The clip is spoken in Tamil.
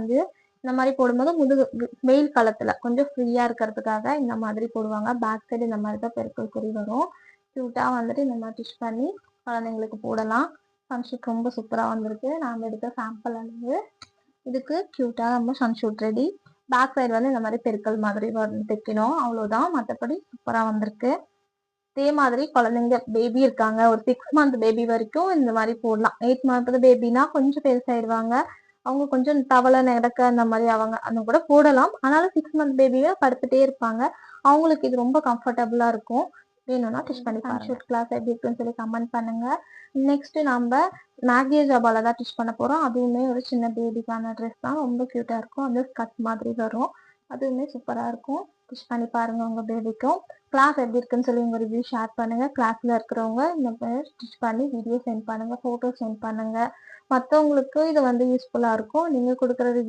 வந்து இந்த மாதிரி போடும்போது முதுகு வெயில் காலத்துல கொஞ்சம் ஃப்ரீயா இருக்கிறதுக்காக இந்த மாதிரி போடுவாங்க. பேக் சைடு இந்த மாதிரி தான் பெருக்கல் குறி வரும். கியூட்டா வந்துட்டு இந்த மாதிரி டிஷ் பண்ணி குழந்தைங்களுக்கு போடலாம். சன்ஷூட் ரொம்ப சூப்பரா வந்திருக்கு. நாம எடுத்த சாம்பிள் அளவு. இதுக்கு கியூட்டா நம்ம சன்ஷூட் ரெடி. பேக் சைடு வந்து இந்த மாதிரி பெருக்கல் மாதிரி தைக்கணும், அவ்வளவுதான். மற்றபடி சூப்பரா வந்திருக்கு. இதே மாதிரி குழந்தைங்க பேபி இருக்காங்க, ஒரு 6 மந்த் பேபி வரைக்கும் இந்த மாதிரி போடலாம். 8 மந்த் பேபினா கொஞ்சம் பெருசாயிடுவாங்க, அவங்க கொஞ்சம் தவளை நடக்க அந்த மாதிரி அவங்க அந்த கூட போடலாம். ஆனாலும் 6 மந்த் பேபியா படுத்துட்டே இருப்பாங்க, அவங்களுக்கு இது ரொம்ப கம்ஃபர்டபுளா இருக்கும். வேணும்னா டிஷ் பண்ணி சன்ஷூட் கிளாஸ் எப்படி இருக்குன்னு சொல்லி கமெண்ட் பண்ணுங்க. நெக்ஸ்ட் நம்ம மேகி ஜபால தான் டிஷ் பண்ண போறோம். அதுவுமே ஒரு சின்ன பேபிக்கான ட்ரெஸ் தான், ரொம்ப கியூட்டா இருக்கும். அது கட் மாதிரி வரும், அதுவுமே சூப்பரா இருக்கும். டிஷ் பண்ணி பாருங்க உங்க பேபிக்கும். கிளாஸ் எப்படி இருக்குன்னு சொல்லி உங்க ரிவ்யூ ஷேர் பண்ணுங்க. கிளாஸ்ல இருக்கிறவங்க இந்த ஸ்டிச் பண்ணி வீடியோ சென்ட் பண்ணுங்க, போட்டோ சென்ட் பண்ணுங்க. மற்றவங்களுக்கு இது வந்து யூஸ்ஃபுல்லா இருக்கும். நீங்க கொடுக்குற ரிவ்யூ